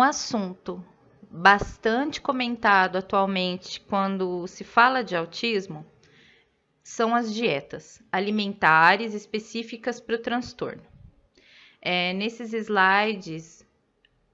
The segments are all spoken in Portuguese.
Um assunto bastante comentado atualmente quando se fala de autismo são as dietas alimentares específicas para o transtorno. Nesses slides,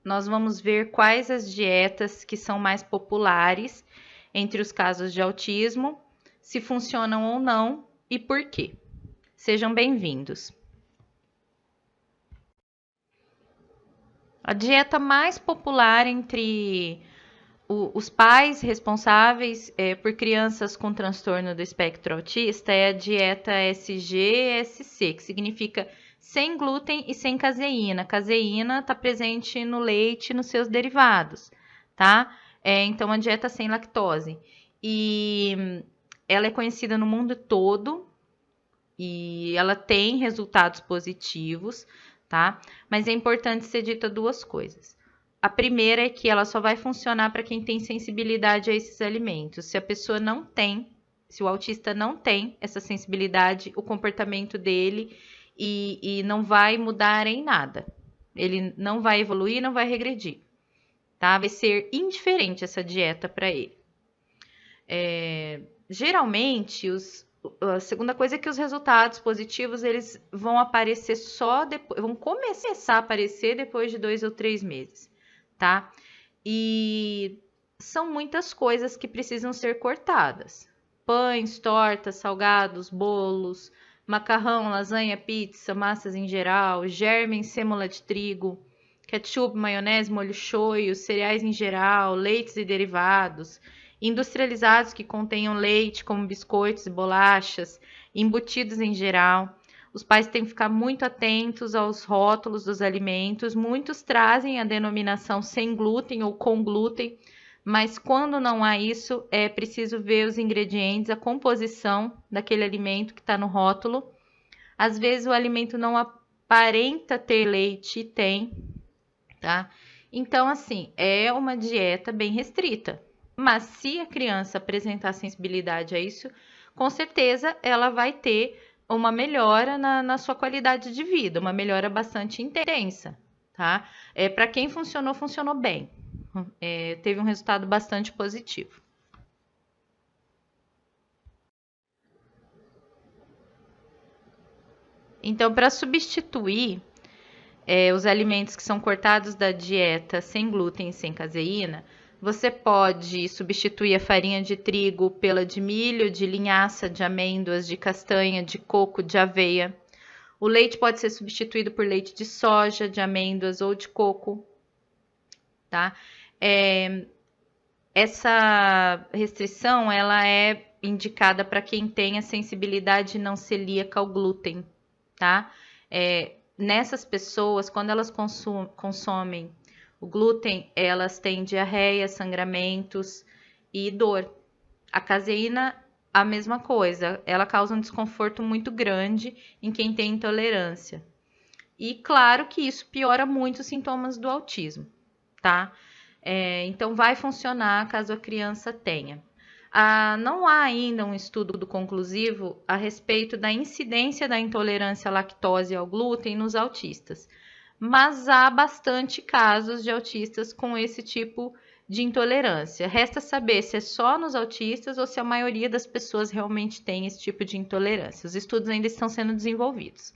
nós vamos ver quais as dietas que são mais populares entre os casos de autismo, se funcionam ou não e por quê. Sejam bem-vindos. A dieta mais popular entre os pais responsáveis por crianças com transtorno do espectro autista é a dieta SGSC, que significa sem glúten e sem caseína. Caseína está presente no leite e nos seus derivados, tá? Então, a dieta sem lactose. E ela é conhecida no mundo todo e ela tem resultados positivos, tá? Mas é importante ser dita duas coisas. A primeira é que ela só vai funcionar para quem tem sensibilidade a esses alimentos. Se a pessoa não tem, se o autista não tem essa sensibilidade, o comportamento dele e não vai mudar em nada. Ele não vai evoluir, não vai regredir, tá? Vai ser indiferente essa dieta para ele. Geralmente, a segunda coisa é que os resultados positivos eles vão aparecer só depois, vão começar a aparecer depois de 2 ou 3 meses, tá? E são muitas coisas que precisam ser cortadas: pães, tortas, salgados, bolos, macarrão, lasanha, pizza, massas em geral, germes, sêmola de trigo, ketchup, maionese, molho shoyu, cereais em geral, leites e derivados, industrializados que contenham leite, como biscoitos e bolachas, embutidos em geral. Os pais têm que ficar muito atentos aos rótulos dos alimentos. Muitos trazem a denominação sem glúten ou com glúten, mas quando não há isso, é preciso ver os ingredientes, a composição daquele alimento que está no rótulo. Às vezes o alimento não aparenta ter leite e tem, tá? Então, assim, é uma dieta bem restrita. Mas se a criança apresentar sensibilidade a isso, com certeza ela vai ter uma melhora na sua qualidade de vida, uma melhora bastante intensa, tá? Para quem funcionou, funcionou bem. Teve um resultado bastante positivo. Então, para substituir os alimentos que são cortados da dieta sem glúten e sem caseína, você pode substituir a farinha de trigo pela de milho, de linhaça, de amêndoas, de castanha, de coco, de aveia. O leite pode ser substituído por leite de soja, de amêndoas ou de coco, tá? Essa restrição, ela é indicada para quem tem a sensibilidade não celíaca ao glúten, tá? Nessas pessoas, quando elas consomem o glúten, elas têm diarreia, sangramentos e dor. A caseína, a mesma coisa, ela causa um desconforto muito grande em quem tem intolerância. E claro que isso piora muito os sintomas do autismo, tá? Então vai funcionar caso a criança tenha. Não há ainda um estudo conclusivo a respeito da incidência da intolerância à lactose e ao glúten nos autistas, mas há bastante casos de autistas com esse tipo de intolerância. Resta saber se é só nos autistas ou se a maioria das pessoas realmente tem esse tipo de intolerância. Os estudos ainda estão sendo desenvolvidos.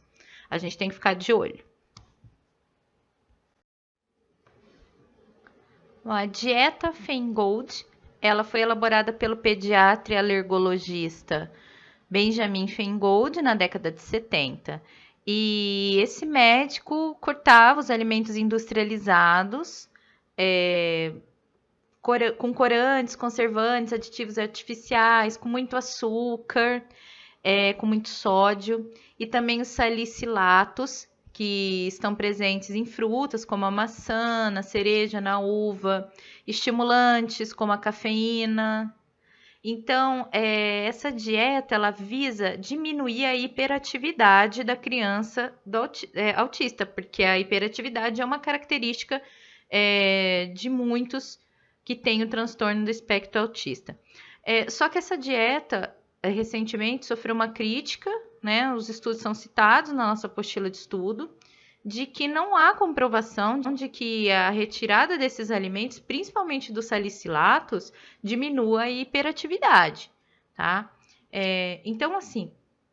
A gente tem que ficar de olho. A dieta Feingold, ela foi elaborada pelo pediatra e alergologista Benjamin Feingold na década de 70. E esse médico cortava os alimentos industrializados com corantes, conservantes, aditivos artificiais, com muito açúcar, com muito sódio, e também os salicilatos, que estão presentes em frutas, como a maçã, na cereja, na uva, estimulantes, como a cafeína. Então, essa dieta, ela visa diminuir a hiperatividade da criança autista, porque a hiperatividade é uma característica de muitos que têm o transtorno do espectro autista. Só que essa dieta, recentemente, sofreu uma crítica, né? Os estudos são citados na nossa apostila de estudo, de que não há comprovação de que a retirada desses alimentos, principalmente dos salicilatos, diminua a hiperatividade, tá? Então, assim,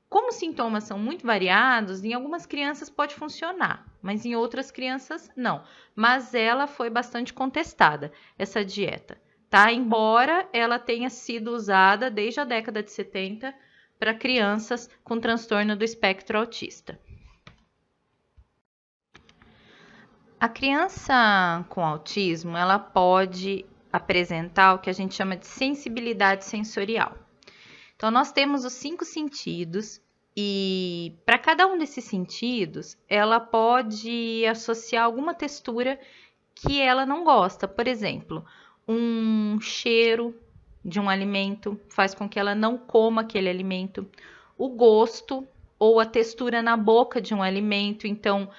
como os sintomas são muito variados, em algumas crianças pode funcionar, mas em outras crianças não. Mas ela foi bastante contestada, essa dieta, tá? Embora ela tenha sido usada desde a década de 70 para crianças com transtorno do espectro autista. A criança com autismo, ela pode apresentar o que a gente chama de sensibilidade sensorial. Então, nós temos os 5 sentidos e para cada um desses sentidos, ela pode associar alguma textura que ela não gosta. Por exemplo, um cheiro de um alimento faz com que ela não coma aquele alimento. O gosto ou a textura na boca de um alimento. Então,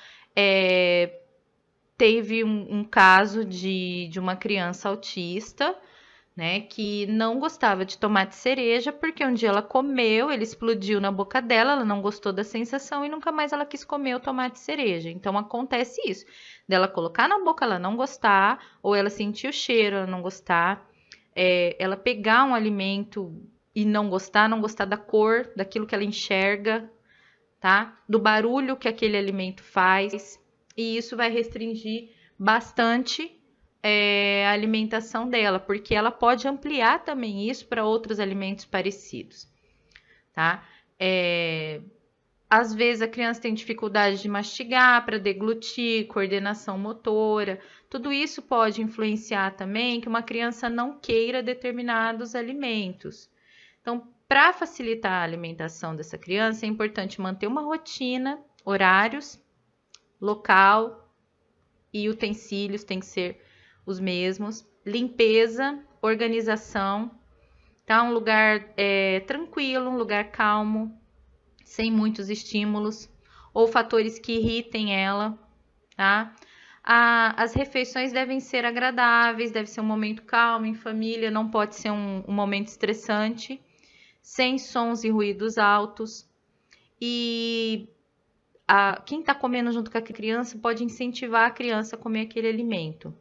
teve um caso de uma criança autista, né, que não gostava de tomate cereja, porque um dia ela comeu, ele explodiu na boca dela, ela não gostou da sensação e nunca mais ela quis comer o tomate cereja. Então acontece isso, dela colocar na boca, ela não gostar, ou ela sentir o cheiro, ela não gostar, ela pegar um alimento e não gostar da cor, daquilo que ela enxerga, tá? Do barulho que aquele alimento faz, e isso vai restringir bastante a alimentação dela, porque ela pode ampliar também isso para outros alimentos parecidos, tá? Às vezes a criança tem dificuldade de mastigar, para deglutir, coordenação motora, tudo isso pode influenciar também que uma criança não queira determinados alimentos. Então, para facilitar a alimentação dessa criança, é importante manter uma rotina, horários, local e utensílios tem que ser os mesmos, limpeza, organização, tá? Um lugar tranquilo, um lugar calmo, sem muitos estímulos ou fatores que irritem ela, tá? As refeições devem ser agradáveis, deve ser um momento calmo, em família, não pode ser um momento estressante, sem sons e ruídos altos. E quem está comendo junto com a criança pode incentivar a criança a comer aquele alimento.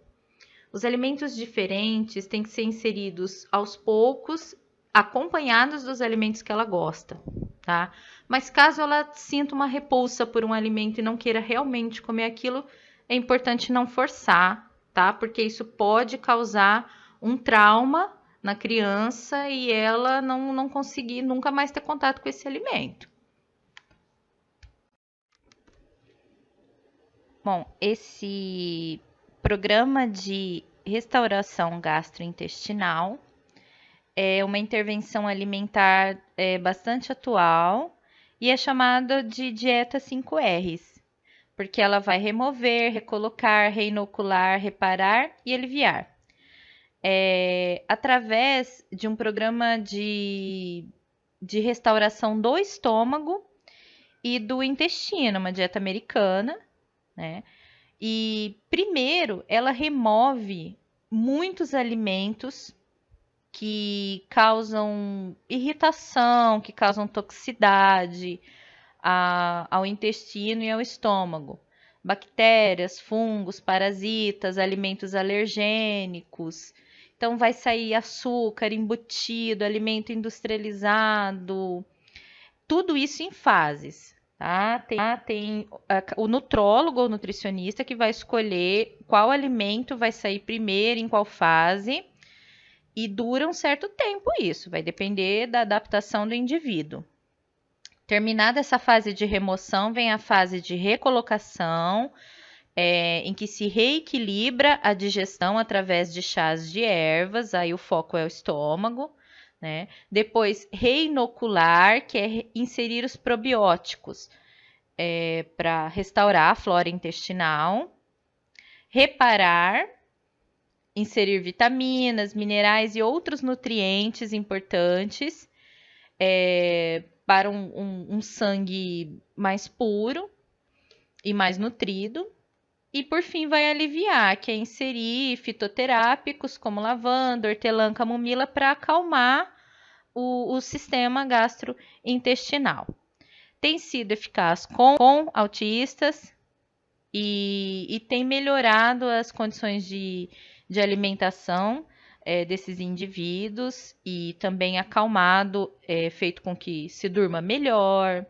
Os alimentos diferentes têm que ser inseridos aos poucos, acompanhados dos alimentos que ela gosta, tá? Mas caso ela sinta uma repulsa por um alimento e não queira realmente comer aquilo, é importante não forçar, tá? Porque isso pode causar um trauma na criança e ela não conseguir nunca mais ter contato com esse alimento. Bom, esse programa de restauração gastrointestinal é uma intervenção alimentar bastante atual e é chamada de dieta 5Rs, porque ela vai remover, recolocar, reinocular, reparar e aliviar. Através de um programa de restauração do estômago e do intestino, uma dieta americana, né? E primeiro ela remove muitos alimentos que causam irritação, que causam toxicidade ao intestino e ao estômago. Bactérias, fungos, parasitas, alimentos alergênicos. Então vai sair açúcar, embutido, alimento industrializado, tudo isso em fases. Tá? Tem o nutrólogo ou nutricionista que vai escolher qual alimento vai sair primeiro, em qual fase, e dura um certo tempo isso, vai depender da adaptação do indivíduo. Terminada essa fase de remoção, vem a fase de recolocação, em que se reequilibra a digestão através de chás de ervas, aí o foco é o estômago, né? Depois, reinocular, que é inserir os probióticos para restaurar a flora intestinal. Reparar, inserir vitaminas, minerais e outros nutrientes importantes para um sangue mais puro e mais nutrido. E, por fim, vai aliviar, que é inserir fitoterápicos como lavanda, hortelã, camomila para acalmar o sistema gastrointestinal. Tem sido eficaz com autistas e tem melhorado as condições de alimentação desses indivíduos e também acalmado, feito com que se durma melhor,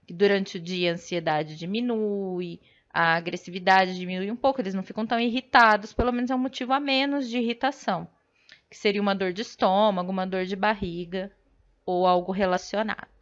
que durante o dia a ansiedade diminui, a agressividade diminui um pouco, eles não ficam tão irritados, pelo menos é um motivo a menos de irritação, que seria uma dor de estômago, uma dor de barriga ou algo relacionado.